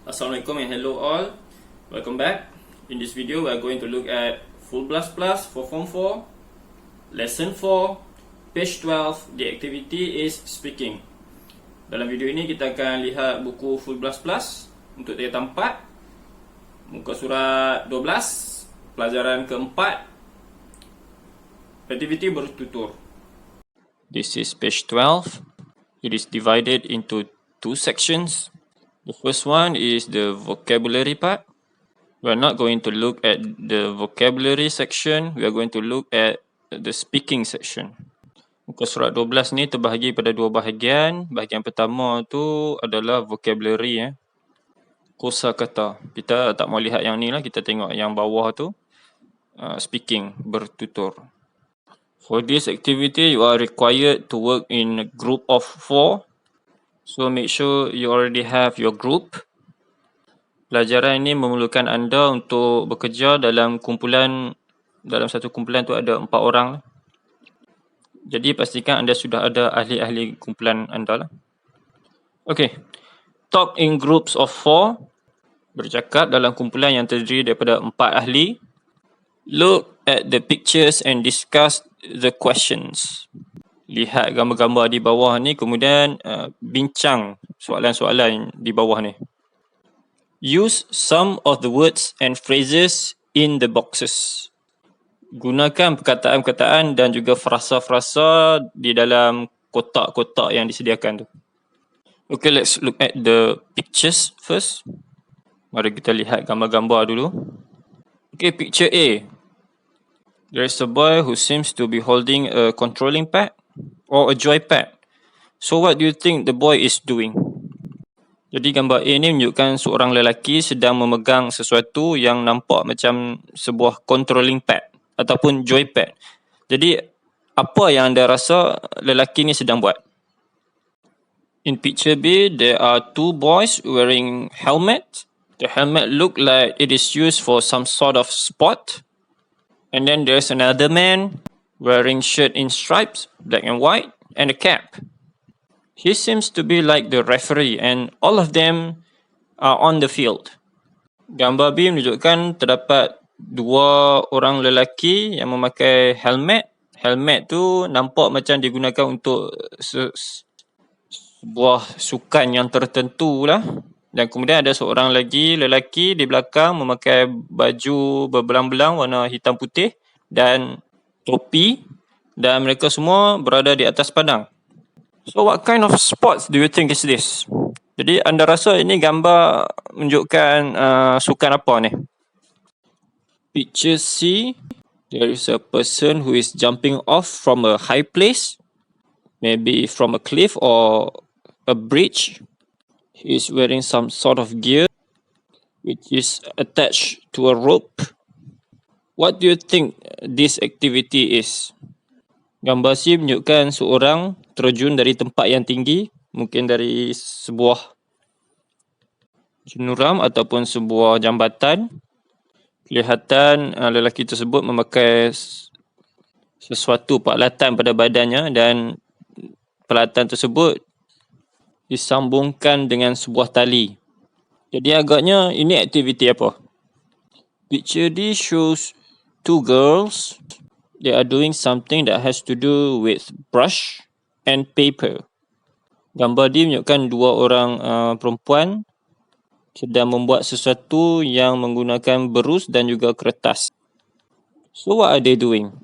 Assalamualaikum and hello all. Welcome back. In this video, we are going to look at Full Blast Plus for Form 4, Lesson 4, page 12. The activity is speaking. Dalam video ini kita akan lihat buku Full Blast Plus untuk tingkatan 4, muka surat 12, pelajaran keempat, aktiviti bertutur. This is page 12. It is divided into two sections. The first one is the vocabulary part. We are not going to look at the vocabulary section. We are going to look at the speaking section. Muka surat 12 ni terbahagi pada dua bahagian. Bahagian pertama tu adalah vocabulary, kosakata. Kita tak mau lihat yang ni lah, kita tengok yang bawah tu, speaking, bertutur. For this activity, you are required to work in a group of 4. So make sure you already have your group. Pelajaran ini memerlukan anda untuk bekerja dalam kumpulan. Dalam satu kumpulan tu ada 4 orang. Jadi pastikan anda sudah ada ahli-ahli kumpulan anda lah. Okay. Talk in groups of 4. Bercakap dalam kumpulan yang terdiri daripada 4 ahli. Look at the pictures and discuss the questions. Lihat gambar-gambar di bawah ni, kemudian bincang soalan-soalan di bawah ni. Use some of the words and phrases in the boxes. Gunakan perkataan-perkataan dan juga frasa-frasa di dalam kotak-kotak yang disediakan tu. Okay, let's look at the pictures first. Mari kita lihat gambar-gambar dulu. Okay, picture A. There is a boy who seems to be holding a controlling pad or a joypad. So what do you think the boy is doing? Jadi gambar A ni menunjukkan seorang lelaki sedang memegang sesuatu yang nampak macam sebuah controlling pad ataupun joypad. Jadi apa yang anda rasa lelaki ni sedang buat? In picture B, there are 2 boys wearing helmet. The helmet look like it is used for some sort of sport. And then there's another man wearing shirt in stripes, black and white, and a cap. He seems to be like the referee and all of them are on the field. Gambar B menunjukkan terdapat 2 orang lelaki yang memakai helmet. Helmet tu nampak macam digunakan untuk sebuah sukan yang tertentu lah. Dan kemudian ada seorang lagi lelaki di belakang memakai baju berbelang-belang warna hitam putih dan topi, dan mereka semua berada di atas padang. So what kind of sports do you think is this? Jadi anda rasa ini gambar menunjukkan sukan apa ni? Picture C, there is a person who is jumping off from a high place, maybe from a cliff or a bridge. He is wearing some sort of gear which is attached to a rope. What do you think this activity is? Gambar C menunjukkan seorang terjun dari tempat yang tinggi, mungkin dari sebuah jenuram ataupun sebuah jambatan. Kelihatan lelaki tersebut memakai sesuatu peralatan pada badannya dan peralatan tersebut disambungkan dengan sebuah tali. Jadi agaknya ini aktiviti apa? Picture D shows 2 girls. They are doing something that has to do with brush and paper. Gambar D menunjukkan 2 orang perempuan sedang membuat sesuatu yang menggunakan berus dan juga kertas. So what are they doing?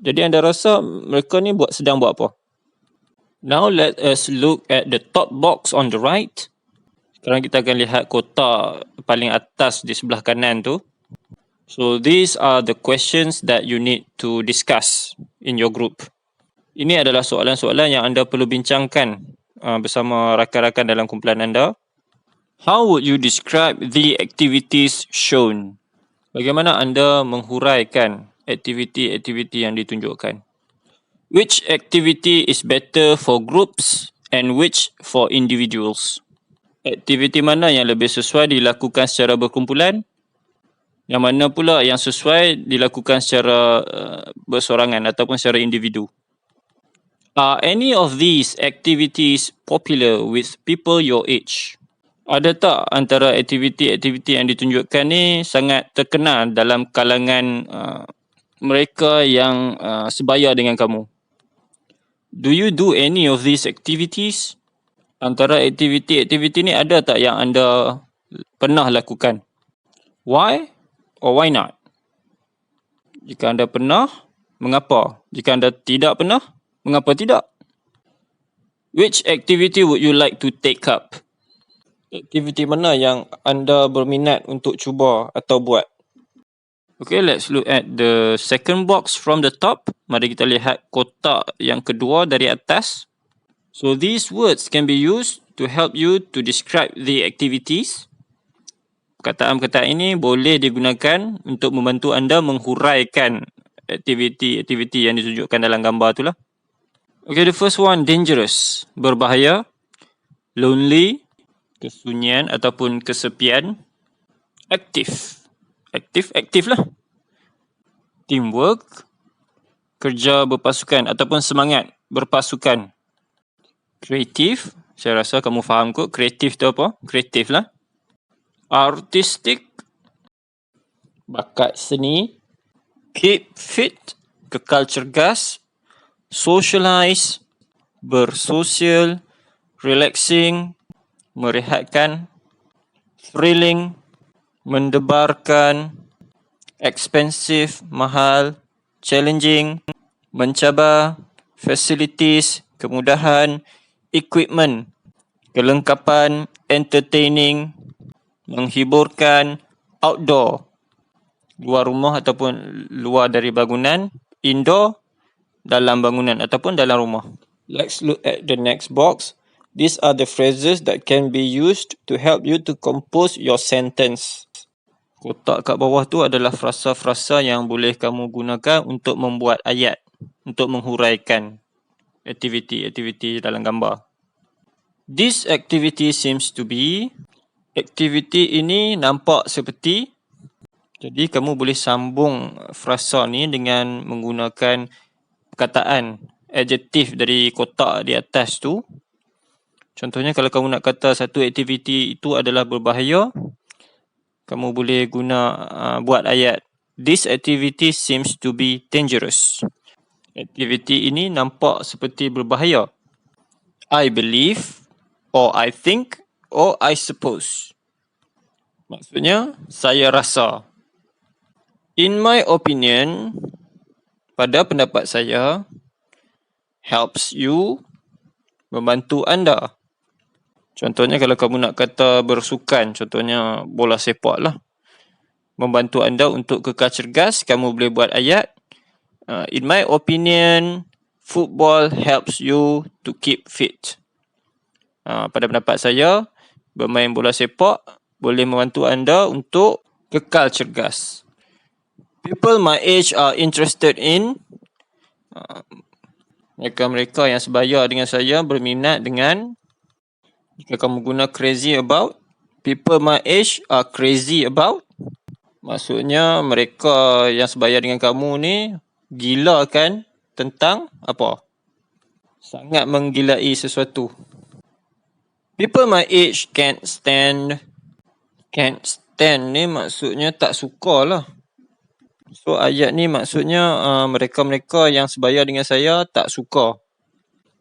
Jadi anda rasa mereka ni sedang buat apa? Now let us look at the top box on the right. Sekarang kita akan lihat kotak paling atas di sebelah kanan tu. So these are the questions that you need to discuss in your group. Ini adalah soalan-soalan yang anda perlu bincangkan bersama rakan-rakan dalam kumpulan anda. How would you describe the activities shown? Bagaimana anda menghuraikan aktiviti-aktiviti yang ditunjukkan? Which activity is better for groups and which for individuals? Aktiviti mana yang lebih sesuai dilakukan secara berkumpulan? Yang mana pula yang sesuai dilakukan secara bersorangan ataupun secara individu? Are any of these activities popular with people your age? Ada tak antara aktiviti-aktiviti yang ditunjukkan ni sangat terkenal dalam kalangan mereka yang sebaya dengan kamu? Do you do any of these activities? Antara aktiviti-aktiviti ni ada tak yang anda pernah lakukan? Why or why not? Jika anda pernah, mengapa? Jika anda tidak pernah, mengapa tidak? Which activity would you like to take up? Aktiviti mana yang anda berminat untuk cuba atau buat? Okay, let's look at the second box from the top. Mari kita lihat kotak yang kedua dari atas. So these words can be used to help you to describe the activities. Perkataan-perkataan ini boleh digunakan untuk membantu anda menghuraikan aktiviti-aktiviti yang ditunjukkan dalam gambar tu lah. Okay, the first one, dangerous, berbahaya. Lonely, kesunyian ataupun kesepian. Active, aktif lah. Teamwork, kerja berpasukan ataupun semangat berpasukan. Creative, saya rasa kamu faham kot kreatif tu apa? Kreatif lah. Artistic, bakat seni. Keep fit, kekal cergas. Socialize, bersosial. Relaxing, merehatkan. Thrilling, mendebarkan. Expensive, mahal. Challenging, mencabar. Facilities, kemudahan. Equipment, kelengkapan. Entertaining, menghiburkan. Outdoor, luar rumah ataupun luar dari bangunan. Indoor, dalam bangunan ataupun dalam rumah. Let's look at the next box. These are the phrases that can be used to help you to compose your sentence. Kotak kat bawah tu adalah frasa-frasa yang boleh kamu gunakan untuk membuat ayat, untuk menghuraikan aktiviti-aktiviti dalam gambar. This activity seems to be. Aktiviti ini nampak seperti. Jadi kamu boleh sambung frasa ni dengan menggunakan perkataan, adjektif dari kotak di atas tu. Contohnya kalau kamu nak kata satu aktiviti itu adalah berbahaya, kamu boleh buat ayat. This activity seems to be dangerous. Aktiviti ini nampak seperti berbahaya. I believe, or I think, or I suppose. Maksudnya, saya rasa. In my opinion, pada pendapat saya, helps you, membantu anda. Contohnya kalau kamu nak kata bersukan, contohnya bola sepak lah. Membantu anda untuk kekal cergas, kamu boleh buat ayat. In my opinion, football helps you to keep fit. Pada pendapat saya, bermain bola sepak boleh membantu anda untuk kekal cergas. People my age are interested in. Mereka-mereka yang sebaya dengan saya berminat dengan. Jika kamu guna crazy about, people my age are crazy about. Maksudnya mereka yang sebaya dengan kamu ni gila kan tentang apa? Sangat menggilai sesuatu. People my age can't stand. Can't stand ni maksudnya tak suka lah. So ayat ni maksudnya mereka-mereka yang sebaya dengan saya tak suka.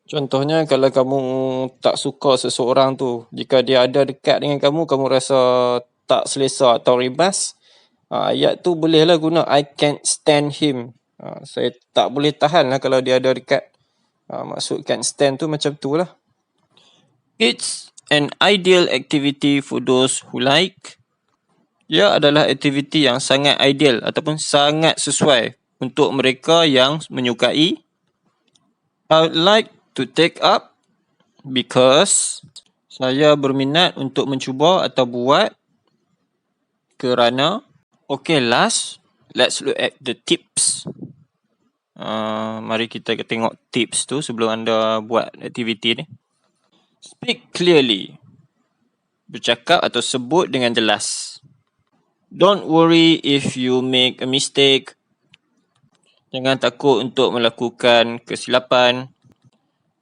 Contohnya kalau kamu tak suka seseorang tu, jika dia ada dekat dengan kamu, kamu rasa tak selesa atau rimas, ayat tu bolehlah guna I can't stand him. Saya tak boleh tahan lah kalau dia ada dekat. Maksud can't stand tu macam tu lah. It's an ideal activity for those who like. Ia adalah aktiviti yang sangat ideal ataupun sangat sesuai untuk mereka yang menyukai. I would like to take up because saya berminat untuk mencuba atau buat kerana. Okay, last, let's look at the tips. Mari kita tengok tips tu sebelum anda buat aktiviti ni. Speak clearly. Bercakap atau sebut dengan jelas. Don't worry if you make a mistake. Jangan takut untuk melakukan kesilapan.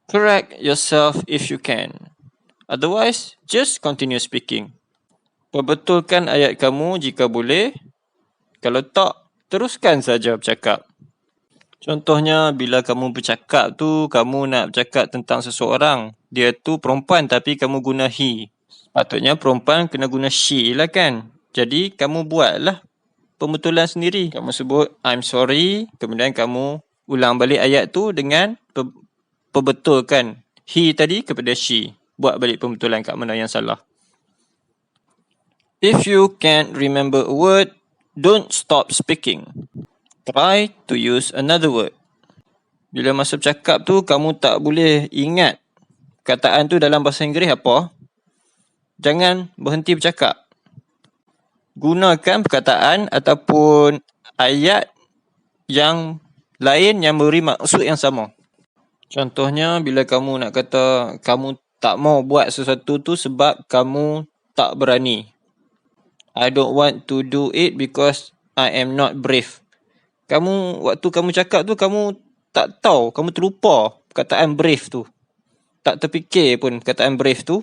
Correct yourself if you can. Otherwise, just continue speaking. Perbetulkan ayat kamu jika boleh. Kalau tak, teruskan saja bercakap. Contohnya, bila kamu bercakap tu, kamu nak bercakap tentang seseorang. Dia tu perempuan tapi kamu guna he. Patutnya perempuan kena guna she lah kan. Jadi, kamu buatlah pembetulan sendiri. Kamu sebut, I'm sorry. Kemudian kamu ulang balik ayat tu dengan perbetulkan he tadi kepada she. Buat balik pembetulan kat mana yang salah. If you can't remember a word, don't stop speaking. Try to use another word. Bila masa bercakap tu, kamu tak boleh ingat kataan tu dalam bahasa Inggeris apa, jangan berhenti bercakap. Gunakan perkataan ataupun ayat yang lain yang memberi maksud yang sama. Contohnya, bila kamu nak kata kamu tak mau buat sesuatu tu sebab kamu tak berani. I don't want to do it because I am not brave. Waktu kamu cakap tu, kamu tak tahu, kamu terlupa perkataan brave tu. Tak terfikir pun perkataan brave tu.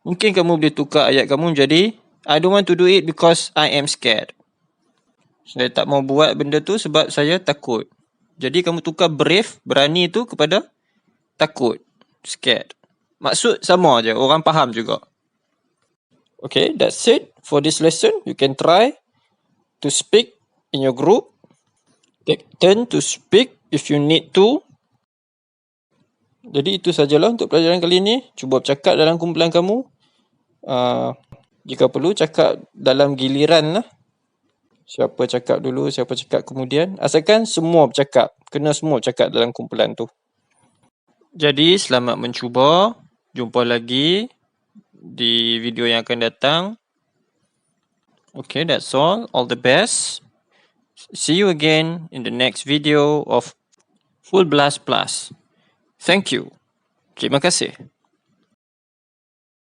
Mungkin kamu boleh tukar ayat kamu jadi, I don't want to do it because I am scared. Saya tak mau buat benda tu sebab saya takut. Jadi kamu tukar brave, berani tu kepada takut, scared. Maksud sama je, orang faham juga. Okay, that's it for this lesson. You can try to speak in your group. Take turn to speak if you need to. Jadi itu sajalah untuk pelajaran kali ini. Cuba bercakap dalam kumpulan kamu. Jika perlu, cakap dalam giliran lah. Siapa cakap dulu, siapa cakap kemudian. Asalkan semua bercakap. Kena semua bercakap dalam kumpulan tu. Jadi, selamat mencuba. Jumpa lagi di video yang akan datang. Okay, that's all. All the best. See you again in the next video of Full Blast Plus. Thank you. Terima kasih.